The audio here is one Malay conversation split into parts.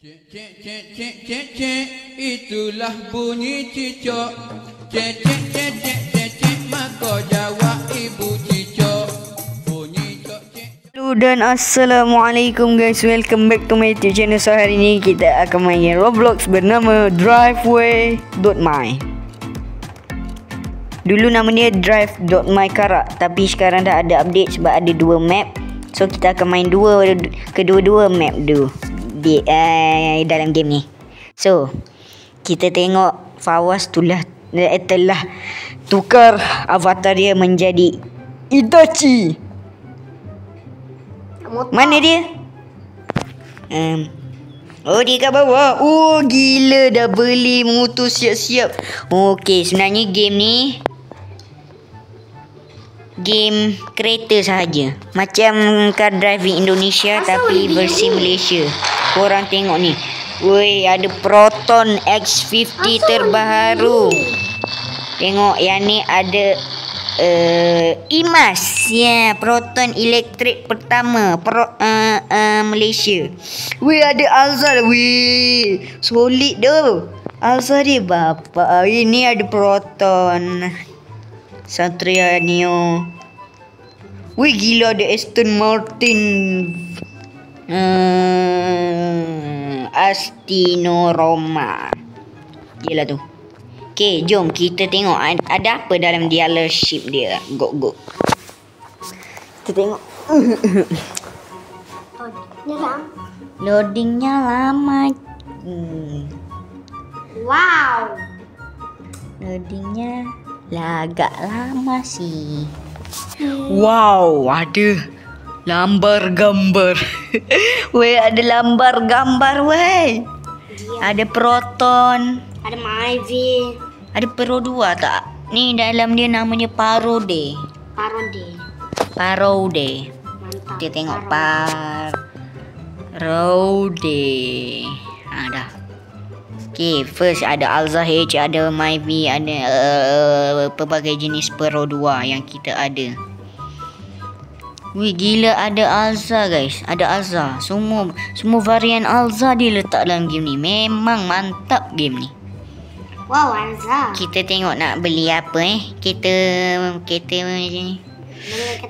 Cek, cek, cek, cek, cek, cek, itulah bunyi cicak. Cek, cek, cek, cek, cek, cek, maka jawab ibu cicak. Bunyi cok, cek. Hello dan Assalamualaikum guys, welcome back to my YouTube channel. So hari ni kita akan main Roblox bernama Driveway.my. Dulu nama dia Drive.my Karak, tapi sekarang dah ada update sebab ada dua map. So kita akan main kedua-dua map dulu di dalam game ni. So kita tengok Fawaz telah tukar avatar dia menjadi Itachi. Mana dia? Oh, dia kat bawah. Oh, gila, dah beli motor siap-siap. Okey, sebenarnya game ni game kereta sahaja. Macam car driving Indonesia tapi versi Malaysia. Korang tengok ni. Woi, ada Proton X50 terbaru. Tengok yang ni ada IMAS. Ya, Proton elektrik pertama Malaysia. Weh, ada Alza. Weh, solid tu Alza dia bapa. Ini ada Proton Satria Neo. Weh, gila, ada Aston Martin Astino Roma. Gila tu. Okay, jom kita tengok ada apa dalam dealership dia. Go. Kita tengok. Loadingnya lama. Wow. Loadingnya agak lama sih. Wow, ada lambar gambar. Weh, ada lambar gambar weh. Ada Proton. Ada Myvi. Ada Pro 2 tak? Ni dalam dia namanya Parode. Parode. Mantap. Kita tengok Parode. Dah. Okay, first ada Alza H, ada Myvi, ada pelbagai jenis Pro 2 yang kita ada. Wih, gila, ada Alza guys. Ada Alza. Semua varian Alza dia letak dalam game ni. Memang mantap game ni. Wow, Alza. Kita tengok nak beli apa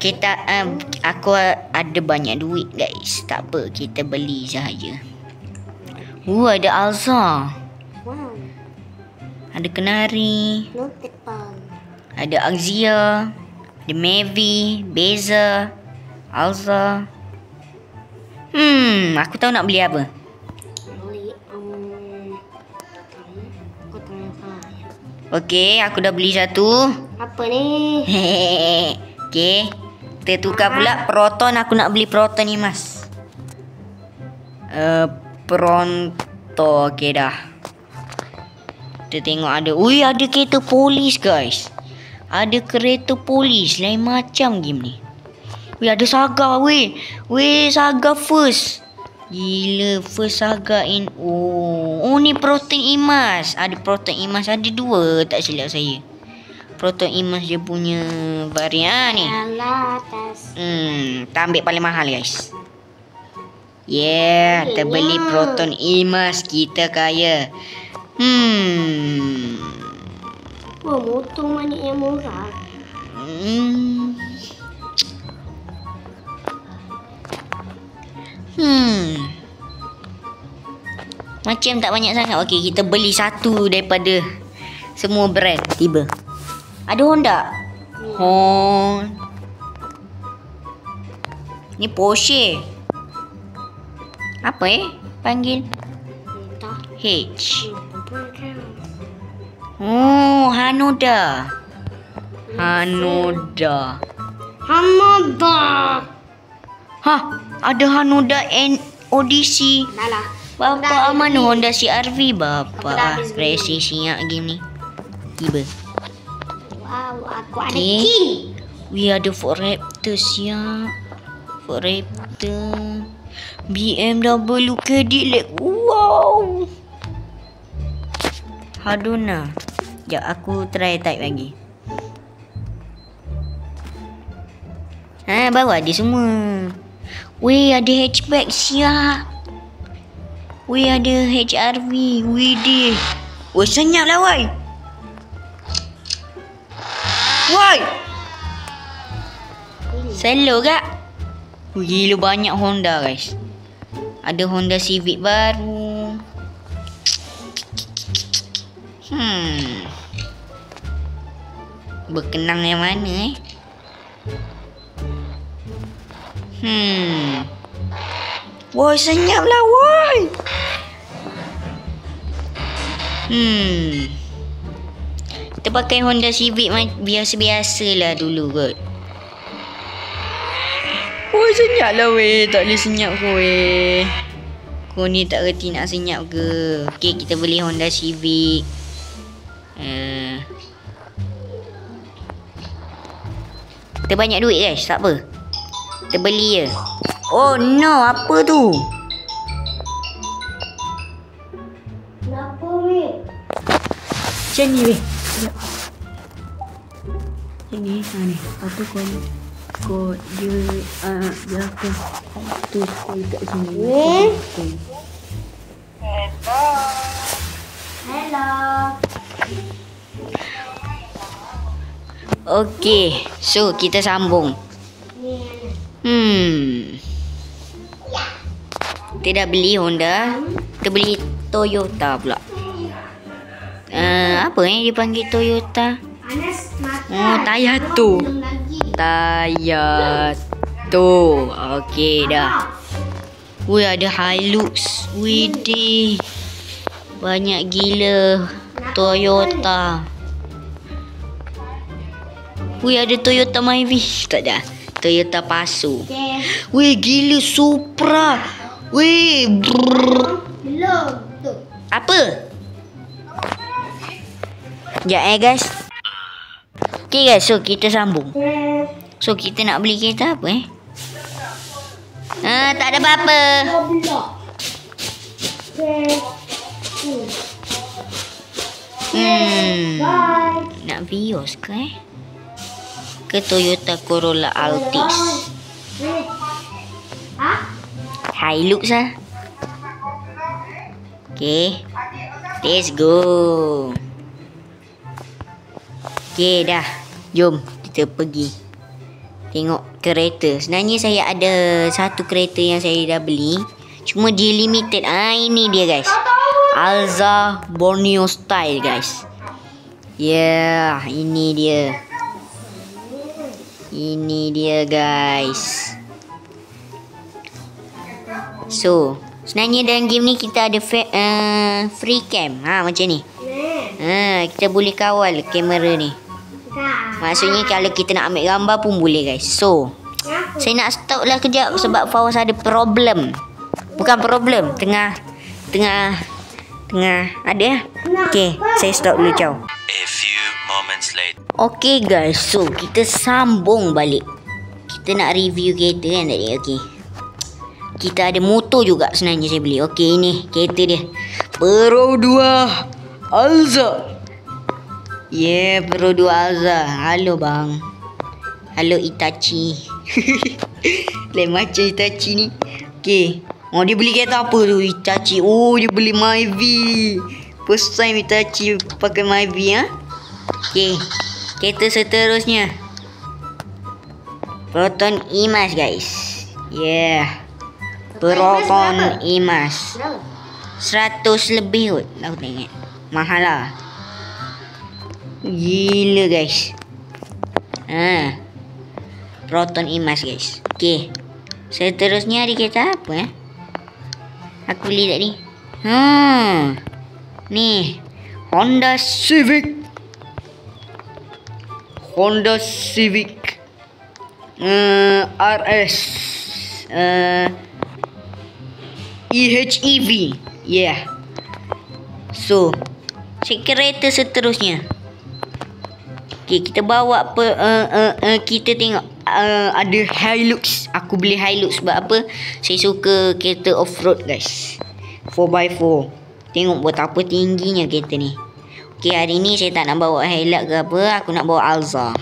Kita aku ada banyak duit guys. Tak apa, kita beli sahaja. Ada Alza. Wow. Ada Kenari. Notepad. Ada Axia. Ada Mavi, Beza, Alza. Aku tahu nak beli apa. Beli aku tanya saya. Okey, aku dah beli satu. Apa ni? Okey. Kita tukar pula Proton. Aku nak beli Proton ni, Mas. Pronto. Okey dah. Kita tengok ada. Ui, ada kereta polis, guys. Ada kereta polis. Lain macam game ni. Weh, ada Saga, weh. Weh, Saga first. Gila, first Saga in. Oh, ni Proton IMAS. Ada Proton IMAS. Ada dua, tak silap saya. Proton IMAS dia punya varian ni. Atas. Kita ambil paling mahal, guys. Yeah, kita beli Proton IMAS. Kita kaya. Oh, motor banyak yang murah. Macam tak banyak sangat. Okey, kita beli satu daripada semua brand. Tiba. Ada Honda. Ni Porsche. Apa panggil? Entah. H. Oh, Hanoda. Hamada. Hah, ada Hanoda and Odyssey. Dah lah. Bapa mana Honda CR-V Aku dah bapa. habis beli. Racing siap game ni. Tiba. Wow, aku ada Okay. king. We ada Ford Raptor siap. Ford Raptor. BMW Cadillac. Wow. Haduna. Sekejap aku try type lagi. Baru ada semua. Weh, ada hatchback siap. Wih, ada HRV. Widih. Wih, senyap lah, woi. Woi. Selo kak. Wih, gila banyak Honda, guys. Ada Honda Civic baru. Berkenang yang mana Woi, senyap lah, woi. Kita pakai Honda Civic biasa-biasa lah dulu kot. Woi, senyap lah weh. Tak boleh senyap ke weh. Kau ni tak reti nak senyap ke? Okay, kita beli Honda Civic. Kita banyak duit guys, tak apa. Kita beli je. Oh no, apa tu? Kenapa weh? Macam ni weh. Ini ni. Apa kod dia apa? Tu kod kat sini. Hello. Okey, so kita sambung. Kita dah beli Honda. Kita beli Toyota pula. Apa yang dipanggil Toyota? Anas makan. Oh, Tayato. Tayato. Okey dah. Wih, ada Hilux. Widih. Banyak gila Toyota. Wih, ada Toyota Myvi. Tak ada. Toyota Passo. Wih, gila Supra. Wih, Belum tu. apa? Sekejap guys. Okay guys, so kita sambung. So kita nak beli kereta apa tak ada apa-apa. Nak Vios ke ke Toyota Corolla Altis? Hilux lah. Okay, let's go. Okay dah. Jom kita pergi tengok kereta. Sebenarnya saya ada satu kereta yang saya dah beli, cuma dia limited. Ini dia guys, Alza Borneo Style guys. Yeah, ini dia. Ini dia guys. So sebenarnya dalam game ni kita ada free cam. Macam ni. Kita boleh kawal kamera ni. Maksudnya kalau kita nak ambil gambar pun boleh guys. So saya nak stop lah kejap sebab Fawaz ada problem. Bukan problem, tengah ada. Okay, saya stop dulu, ciao. A few moments later. Okay guys, so kita sambung balik. Kita nak review kereta kan tadi. Okay, kita ada motor juga sebenarnya saya beli. Okay, ini kereta dia, Pro 2 Alza. Yeah, Pro 2 Alza. Halo bang. Halo Itachi. Lain macam Itachi ni. Okay. Oh, dia beli kereta apa tu Itachi? Oh, dia beli Myvi. First time Itachi pakai Myvi Okay. Kereta seterusnya Proton Imas guys. Yeah, Proton Imas 100 lebih kot. Aku tengok mahal lah. Gila guys. Proton Imas guys. Okay, seterusnya ada kereta apa aku beli tadi. Ni Honda Civic. Honda Civic RS EHEV. Yeah. So kereta seterusnya. Okay, kita bawa kita tengok ada Hilux. Aku beli Hilux sebab apa? Saya suka kereta off-road guys. 4x4. Tengok betapa tingginya kereta ni. Okay, hari ni saya tak nak bawa Hilux ke apa. Aku nak bawa Alza.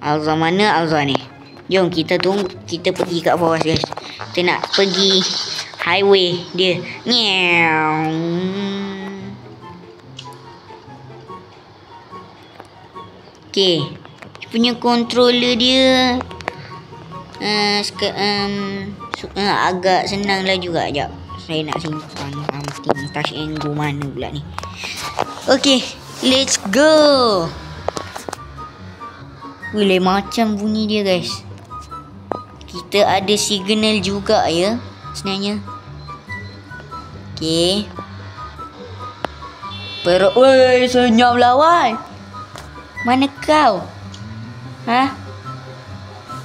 Alza mana Alza ni? Jom kita tunggu. Kita pergi kat Fawaz guys. Kita nak pergi highway dia. Nyew. Okay. Punya controller dia agak senang lah juga. Sekejap, saya nak simpan something. Touch and go mana pula ni. Okay, let's go. Boleh macam bunyi dia guys. Kita ada signal juga ya sebenarnya. Okay. Woi, senyap lawan. Mana kau? Ha?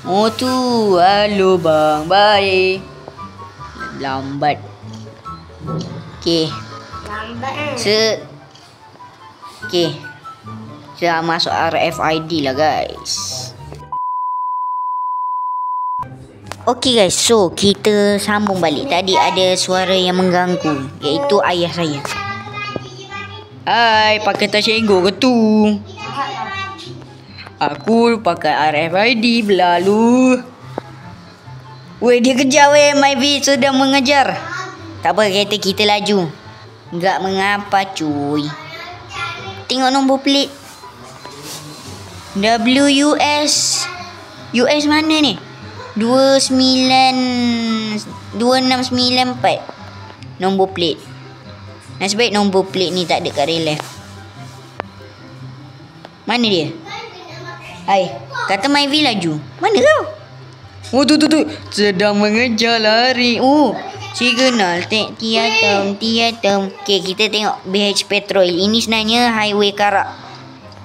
Oh tu. Halo bang. Bye. Lambat. Okay. Lambat Okay. Saya masuk RFID lah guys. Okay guys, so kita sambung balik. Tadi ada suara yang mengganggu, iaitu ayah saya. Hai, pakai touch and go ke tu? Aku pakai RFID berlalu. Weh, dia kejar weh, Myvi sedang mengejar. Tak apa, kereta kita laju. Enggak mengapa cuy. Tengok nombor plate. WUS. US mana ni? 2694 nombor plate. Nasib baik nombor plate ni tak ada kat relief. Mana dia? Hai, kata Myvi laju. Mana kau? Oh tu. Sedang mengejar lari. Oh, signal tiatom. Okay, kita tengok BH Petrol. Ini sebenarnya highway Karak.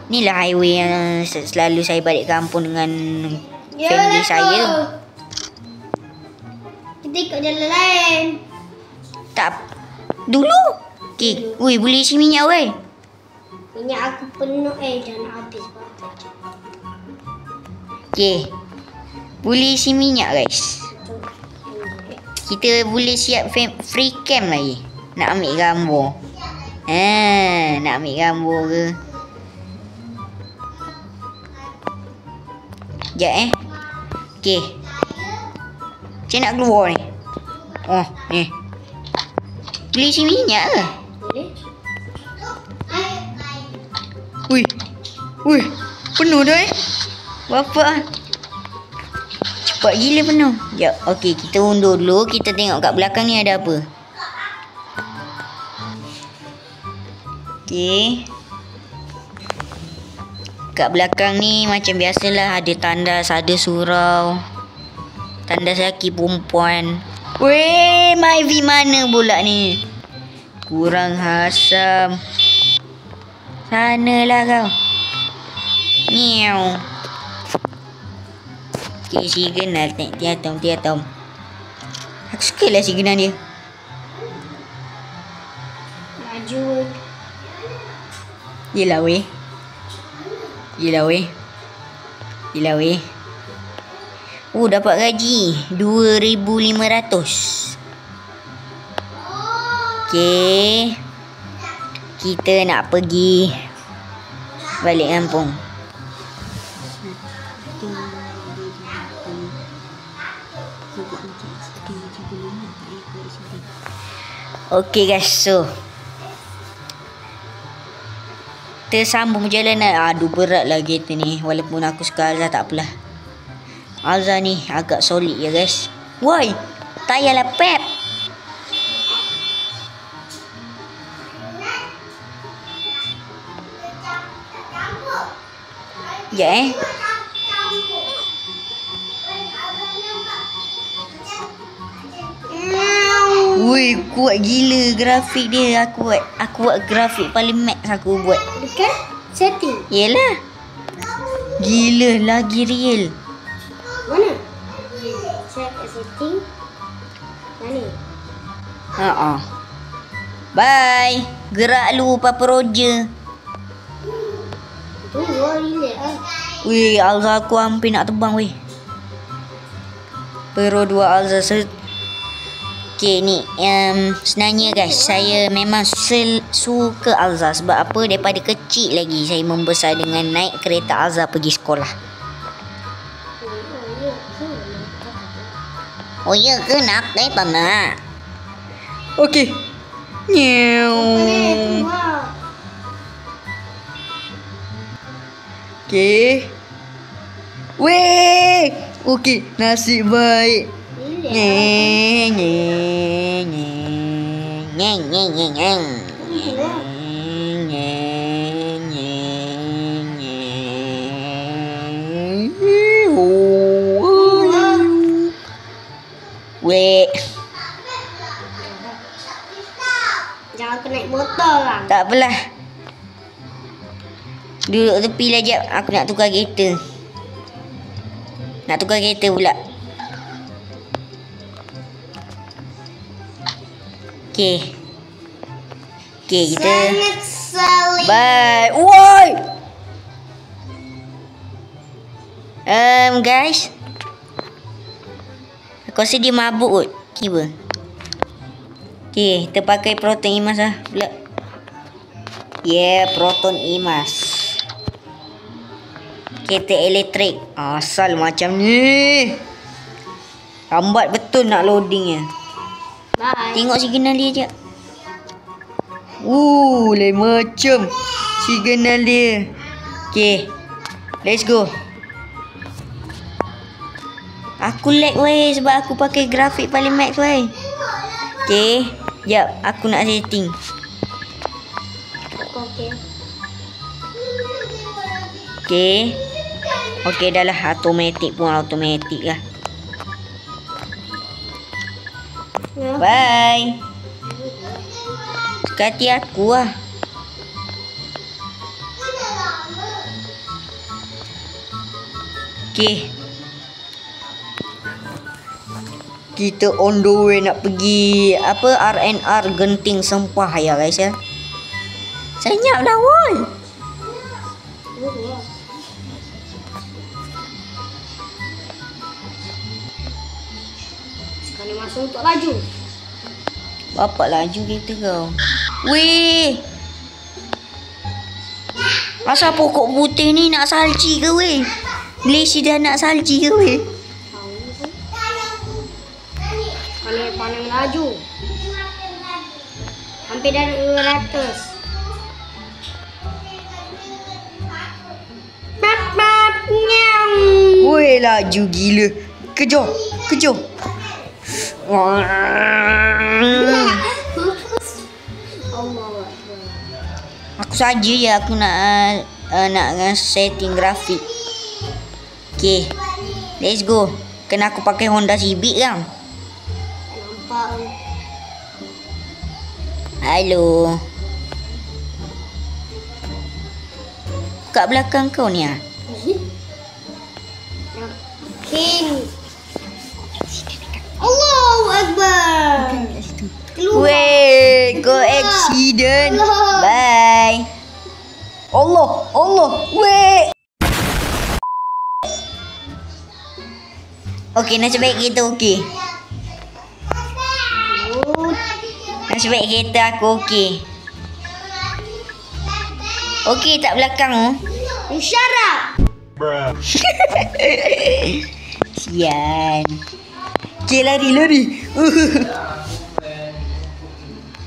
Inilah highway yang selalu saya balik kampung dengan family saya. Kita ikut jalan lain. Tak. Dulu. Okay. Ui, boleh isi minyak weh. Minyak aku penuh dah nak habis baterai. Okay. Boleh isi minyak guys. Kita boleh siap free cam lagi. Nak ambil gambar. Nak ambil gambar ke? Sekejap Okay. Saya nak keluar ni. Oh, ni. Boleh isi minyak ke? Boleh. Ui, penuh dah Bapak. Cepat gila penuh. Sekejap, okey, kita undur dulu. Kita tengok kat belakang ni ada apa. Okey. Kat belakang ni macam biasalah, ada tandas, ada surau. Tandas lelaki perempuan. Weh, Myvi mana pula ni? Kurang hasam. Sanalah kau. Nyew. Okay, signal tiatom. Aku suka lah signal dia. Laju. Yelah weh. Dapat gaji 2,500. Okay. Kita nak pergi balik kampung. Okay guys, so tersambung perjalanan. Aduh, berat lah kereta ni. Walaupun aku suka Alza, tak apalah. Alza ni agak solid ya guys. Woi, tayar lah Pep. Ya Woi, kuat gila grafik dia. Aku buat grafik paling max aku buat. Dekat setting. Yelah. Gila, lagi real. Mana? Check setting. Mana? Bye. Gerak lu Papa Roger. Tu gila ah. Weh, Alza aku hampir nak terbang weh. Pero 2 Alza Okay ni sebenarnya guys, saya memang suka Alza. Sebab apa? Daripada kecil lagi saya membesar dengan naik kereta Alza pergi sekolah. Oh ya ke nak kereta nak? Okey. Nyew. Okey. Weh. Okey, nasib baik. Nyeng nyeng nyeng nyeng nyeng nyeng nyeng. Weh. Jangan aku naik motor lah. Tak apalah. Duduk tepi lah jap. Aku nak tukar kereta. Nak tukar kereta pula. Okey. Okey, kita. Sangat salih. Bye. Woi. Guys. Aku rasa dia mabuk kot. Kira. Okey, kita pakai proton emas lah pula. Yeah, proton emas. Kereta elektrik. Asal macam ni. Lambat betul nak loadingnya. Bye. Tengok signal dia je. Lain macam signal dia. Okay, let's go. Aku lag weh sebab aku pakai grafik paling max weh. Okay, jap aku nak setting. Okey. Okay. Okay dah lah, automatic pun automatic lah. Ya. Bye. Suka hati aku lah. Okay. Kita on the way nak pergi apa RNR Genting Sempah ya guys ya. Senyap dah woi. Sekali masuk untuk laju. Bapak laju kereta kau. Weh. Asal pokok putih ni nak salji ke weh? Malaysia dah nak salji ke weh? Sekali pandang laju. Hampir dah 200. Weh laju gila. Kejar. Kejar. Aku saja ya aku nak setting grafik. Okay, let's go. Kena aku pakai Honda Civic kan? Nampak. Halo. Kat belakang kau ni ah. King. Allahu Akbar. Weh, go accident. Bye. Allah, weh. Okey, nasib baik kita okey. Nasib baik kereta aku okey. Okey tak belakang oh. Shut up. Sian. Okay, lari.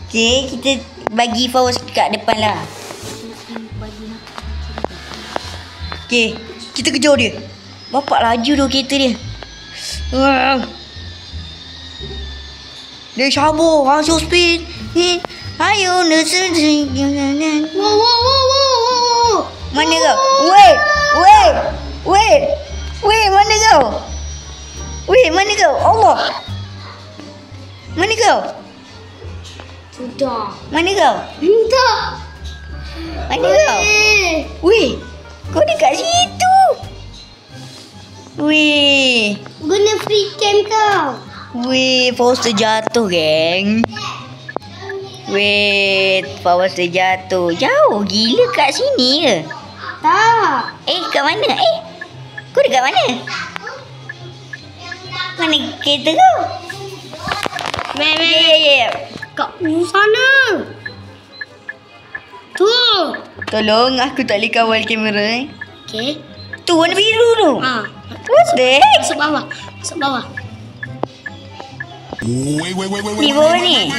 Okay, kita bagi Fawaz kat depan lah. Okay, kita kejar dia. Bapak laju tu kereta dia. Dia sabar, langsung speed. Ayo, Wow. mana kau? Weh, mana kau? Weh, mana kau? Allah. Mana kau? Sudah. Mana kau? Entah. Mana kau? Weh, kau dekat situ. Weh. Guna free cam kau. Weh, Fawaz terjatuh, geng. Weh, Fawaz terjatuh. Jauh gila kat sini ke? Tak. Kat mana? Kau dekat mana? Mana kereta kau? Ya. Kat sana. Tu. Tolong, aku tak boleh kawal kamera. Okey. Tu warna biru tu. What's that? Masuk bawah. Ni bawah ni.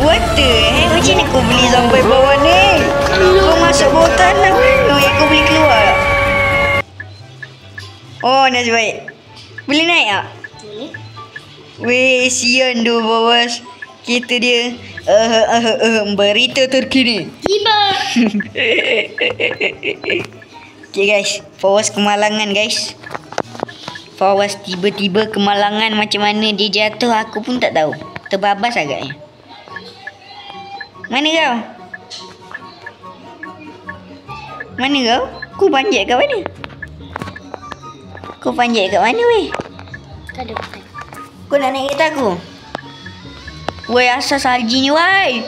What the heck? Macam ni kau boleh sampai bawah ni? Kau masuk bawah tanah. Kau boleh keluar tak? Oh, nasib baik. Boleh naik tak? Boleh. Weh, sian tu bos. Kereta dia. Berita terkini. Tiba. Okay guys, Fawaz kemalangan guys. Fawaz tiba-tiba kemalangan, macam mana dia jatuh aku pun tak tahu. Terbabas agaknya. Mana kau? Mana kau? Kau panjat kat mana? Kau panjat kat mana weh? Tak ada bukan. Kau nak naik kereta aku? Weh, asal salji ni weh.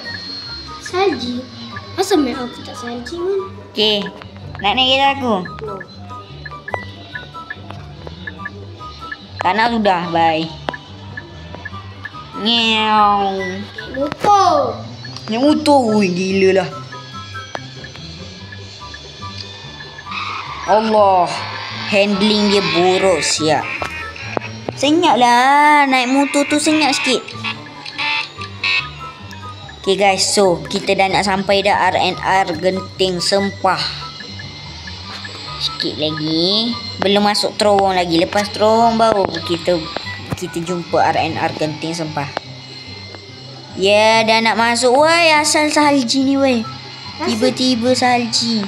Salji. Asal main aku tak salji man? Okay, nak naik kereta aku? No. Tak nak sudah, bye. Ngeau. Motor. Naik motor, ui gila lah. Allah, handling dia buruk siap. Senyap lah, naik motor tu senyap sikit. Okay guys, so kita dah nak sampai dah R&R Genting Sempah. Sikit lagi, belum masuk terowong lagi. Lepas terowong baru kita jumpa R&R Genting Sempah. Ya, dah nak masuk. Woi, asal salji ni woi. Tiba-tiba salji.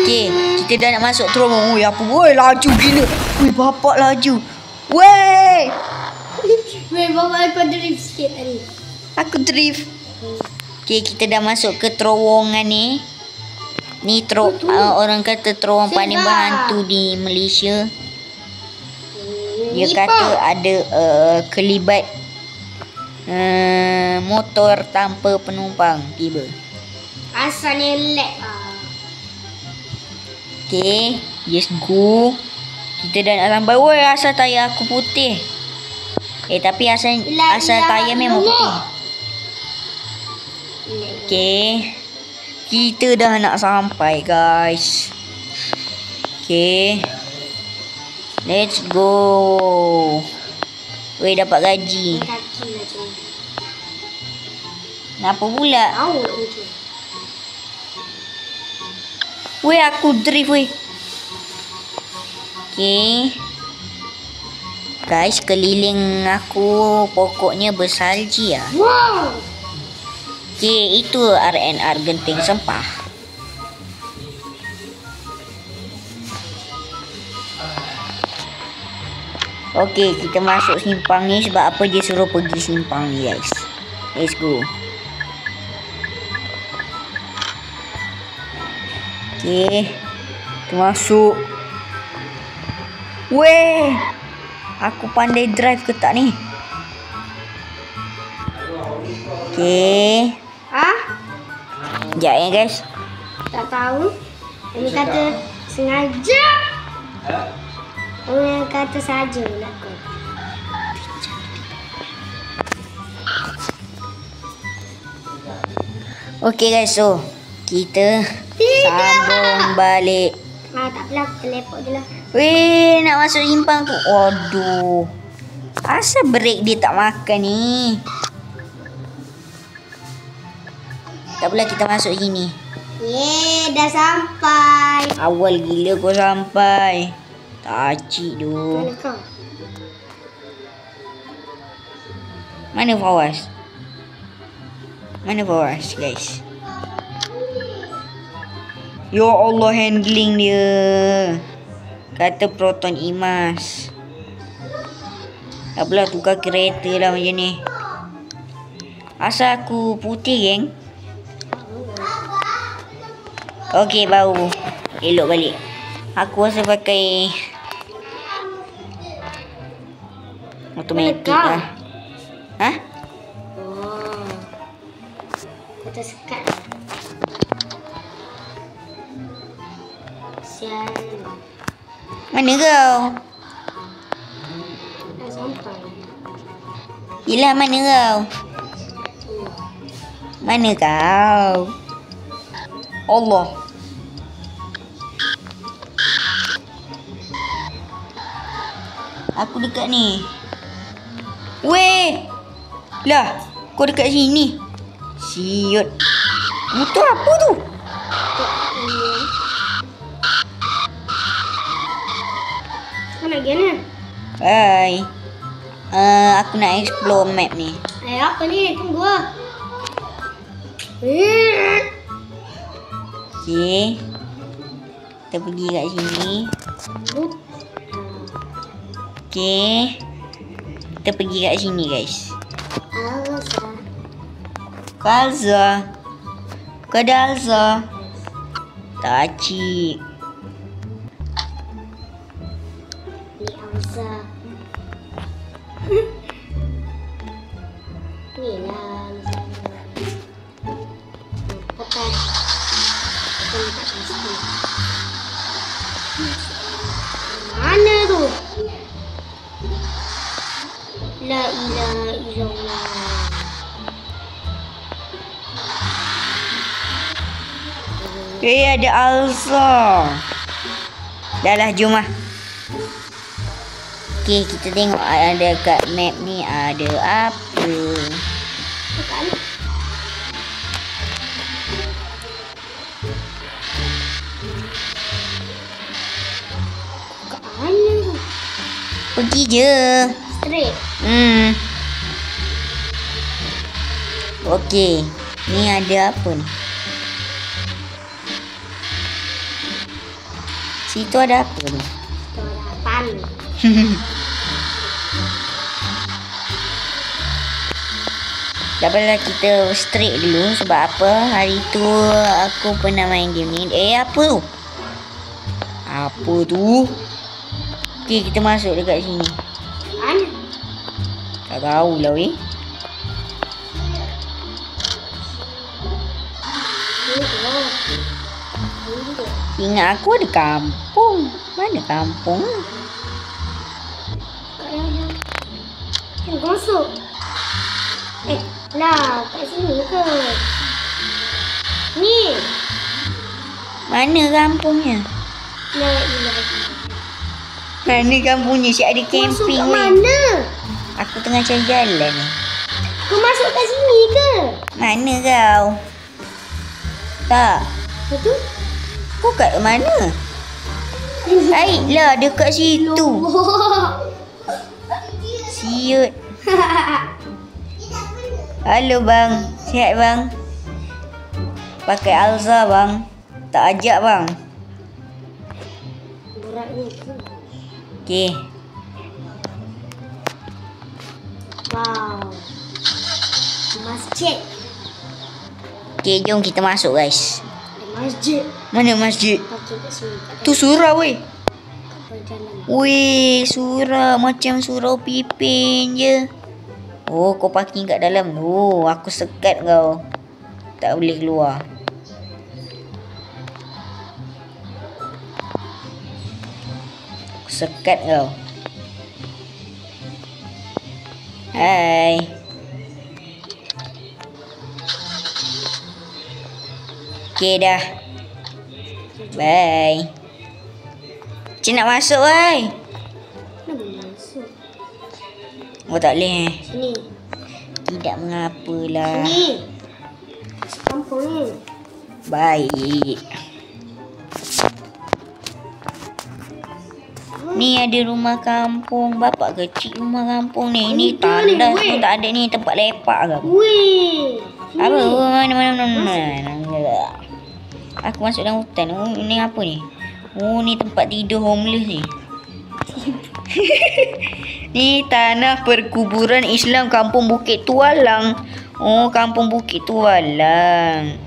Okay, kita dah nak masuk terowong. Woi, apa woi, laju gila. Woi, bapak laju. Woi. Weh, bapak aku drift sikit tadi. Aku drift. Okay, kita dah masuk ke terowongan ni. Ni orang kata terowong paling berhantu di Malaysia. Dia kata ada kelibat motor tanpa penumpang tiba. Asalnya lag. Okay, let's go. Kita dah nak sampai. Woi, asal tayar aku putih. Tapi asal tayar memang putih. Okay, kita dah nak sampai guys. Okay, let's go. Weh, dapat gaji. Kaki macam ni. Kenapa pula? Tahu macam. Weh, aku drift weh. Okay, guys, keliling aku pokoknya bersalji lah. Wow. Okay, itu R&R Genting Sempah. Okay, kita masuk simpang ni. Sebab apa dia suruh pergi simpang ni guys. Let's go. Okay, kita masuk. Weh, aku pandai drive ke tak ni? Okay. Sekejap ya guys. Tak tahu. Ini kata sengaja. Orang yang kata saja nak kau. Okay guys, so kita sambung balik. Tak apalah, teleport je lah. Weh, nak masuk simpang tu. Aduh, asal break dia tak makan ni. Tak apalah, kita masuk sini. Yeay, dah sampai. Awal gila kau sampai. Tak acik tu. Mana kau? Mana Fawaz? Mana Fawaz guys? Ya Allah, handling dia. Kata Proton Imas. Tak apalah, tukar kereta lah macam ni. Asal aku putih geng. Okey, bau. Elok balik. Aku rasa pakai automatik lah. Ha? Oh. Kata sekat. Sial. Mana kau? Dah sampai. Yelah, mana kau? Mana kau? Allah. Aku dekat ni. Weh. Lah. Kau dekat sini. Siut. Motor apa tu? Kau nak pergi mana? Hai. Aku nak explore map ni. Apa ni? Tunggu lah. Okay. Kita pergi kat sini. Okay. Kita pergi kat sini guys. Kalza. Kau ada Alza? Tak cik. Ni Alza. Ni lah Alza. Pakai. Pakai tak pasti. Mana tu? La ilaha illallah. Ada Alza. Dah lah, jom lah. Okay, kita tengok ada kat map ni ada apa. Kat mana tu? Pergi je. Straight. Okay, ni ada apa ni? Situ ada apa ni? Tu ada apaan? Tak apalah, kita straight dulu. Sebab apa? Hari tu aku pernah main game ni. Apa tu? Apa tu? Okay, kita masuk dekat sini. Mana? Tak tahulah weh. Ingat aku ada kampung. Mana kampung? Kat dalam. Kena masuk. Lah, kat sini ke? Ni. Mana kampungnya? La ilaha. Mana kampungnya? Siap ada Masuk camping kat weh. mana? Aku tengah cari jalan ni. Kau masuk kat sini ke? Mana kau? Tak. Betul? Kau kat mana? Baiklah, dekat situ. Siut. Halo bang. Sihat bang? Pakai Alza bang. Tak ajak bang. Berat ni tu. Okay. Wow. Masjid. Okay, jom kita masuk guys. Ada masjid. Mana masjid? Okey, kat sini. Kat Tu surau weh. dalam. Weh, surau macam surau Pipin je. Oh, kau parking kat dalam. Oh, aku sekat kau. Tak boleh keluar. Aku sekat kau. Hai. Okay dah. Bye. Cik nak masuk wai. Mana boleh masuk? Oh tak boleh. Sini. Tidak mengapalah. Sini. Kampung ni. Baik. Ni ada rumah kampung. Bapak kecil rumah kampung ni. Ni Betul ni, tandas weh. pun tak ada ni, tempat lepak ke? Weh. Sini. Apa? Oh, mana. Aku masuk dalam hutan. Oh, ni apa ni? Oh, ni tempat tidur homeless ni. Ni tanah perkuburan Islam Kampung Bukit Tualang. Oh, Kampung Bukit Tualang.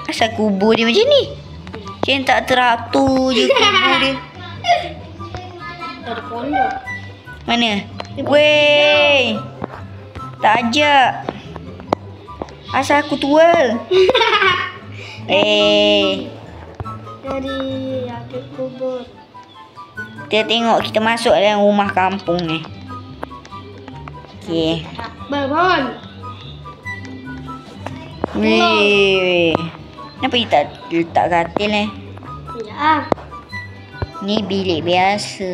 Asal kubur dia macam ni? Macam tak teratur je kubur dia. Ada pondok. Mana? Weh. Tak ajak. Asal aku tual. Dari ada kubur. Kita tengok, kita masuk dalam rumah kampung ni. Okey. Bangun. Weh. Kenapa dia tak letak katil ni? Tidak ah. Ni bilik biasa.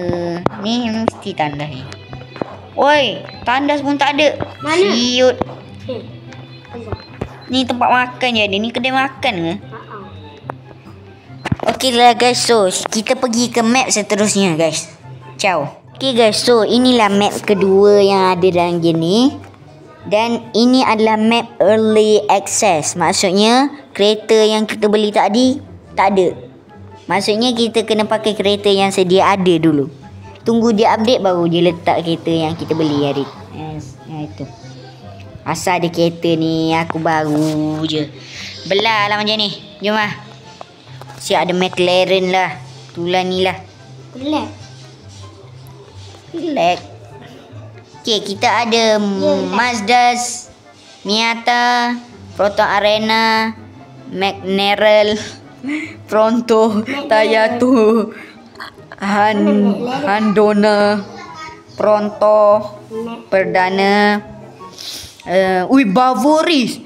Ni mesti tandas ni. Oi, tandas pun tak ada. Mana? Siut. Tengok. Ni tempat makan je ada. Ni kedai makan ke? Haa. Okey lah guys. So, kita pergi ke map seterusnya guys. Ciao. Okey guys. So, inilah map kedua yang ada dalam game ni. Dan ini adalah map early access. Maksudnya, kereta yang kita beli tadi tak ada. Maksudnya, kita kena pakai kereta yang sedia ada dulu. Tunggu dia update baru dia letak kereta yang kita beli hari. Itu. Asal ada kereta ni aku baru je. Belah lah macam ni. Jom lah. Siap ada McLaren lah. Itulah ni lah. Relax. Okay, kita ada Mazda Miata, Proton Arena, McLaren, Pronto, Tayato, Handona, Pronto, Perdana, Bavoris,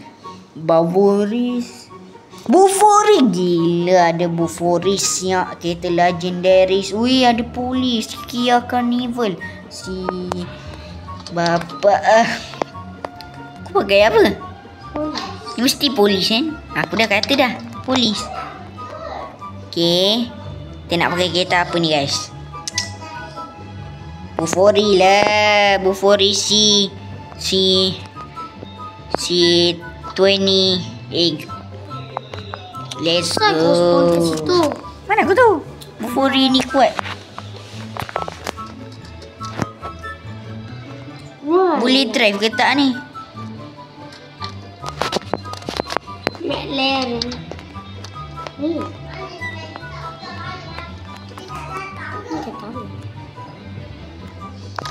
Bufori. Gila, ada Buforis yang kereta legendaris. Ada polis, Kia Carnival. Si bapa aku pakai apa? Mesti polis kan? Aku dah kata dah, polis. Okay, kita nak pakai kereta apa ni guys? Bufori lah. Bufori si 28. Let's go. Mana aku tahu? Bufori ni kuat. Boleh drive ke tak ni? McLaren. Ni.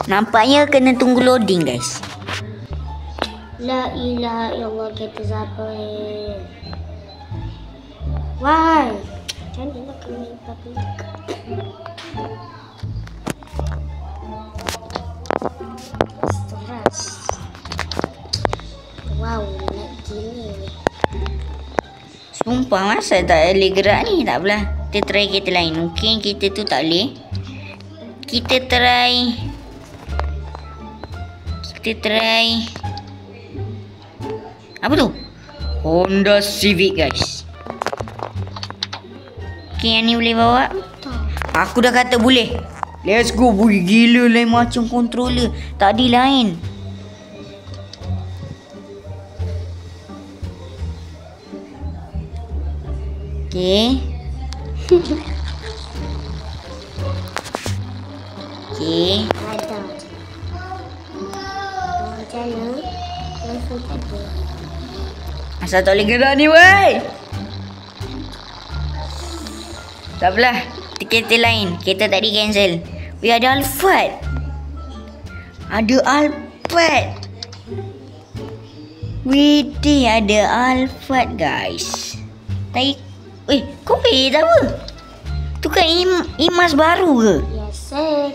Nampaknya kena tunggu loading guys. La ilaha illallah, kereta siapa ni? Why? Macam ni nak kena pakai. Stres. Wow, nak gila. Sumpah masa tak boleh gerak ni. Tak apalah. Kita try kereta lain. Mungkin kita tu tak boleh. Kita try. Apa tu? Honda Civic guys. Okay, yang ni boleh bawa. Aku dah kata boleh. Let's go. Boy, gila lain macam controller. Tadi lain. Okay. Okay. Ada. Macam mana? Langsung tak ada. Asal tak boleh gerak ni weh. Tak apalah. Kereta lain. Kereta tadi cancel. Ada Alphard. Widih, ada Alphard guys. Tadi. Kau tak apa? Tu kan Imas baru ke? Yes, sir.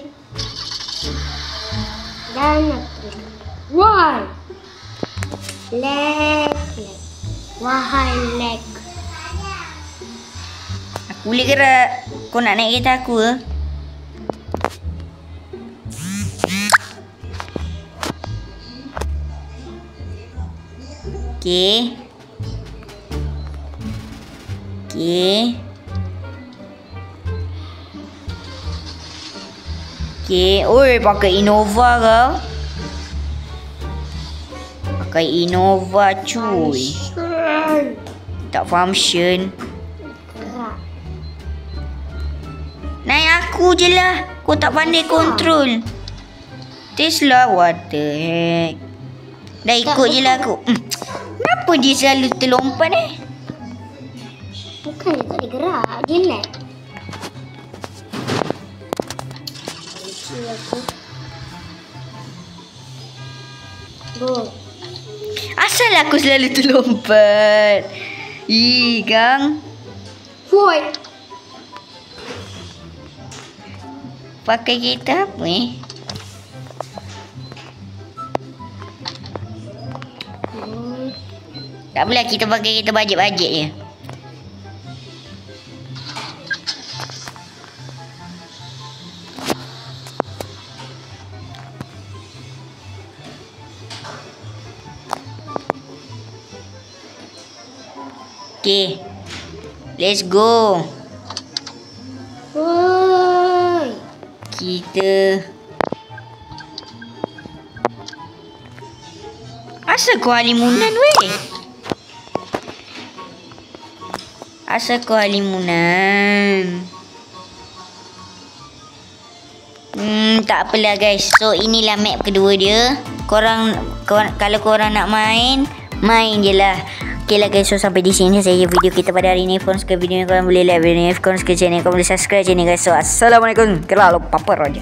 Dan aku. Why? Leg. Wahai leg. Aku boleh gerak. Kau nak naik kereta aku ke? Okay. Oi, pakai Innova kau. Pakai Innova cuy. Tak function. Naik aku je lah. Kau tak pandai kontrol. Tesla, what the heck. Dah ikut je lah aku. Kenapa dia selalu terlompat Bukan dia tak boleh gerak. Dia lag. Aku. Go. Asal aku selalu terlompat. Gang. Void. Pakai kereta apa Tak boleh, kita pakai kereta bajet-bajet je. Okay. Let's go. Woi. Kita asal kau halimunan weh? Asal kau halimunan? Tak apalah guys. So inilah map kedua dia. Korang kalau korang nak main je lah. Okay lah guys, so sampai di sini saja video kita pada hari ini. If korang suka video ni, korang boleh like video ni. If korang suka channel, korang boleh subscribe channel guys. So assalamualaikum. Kalau papar aja.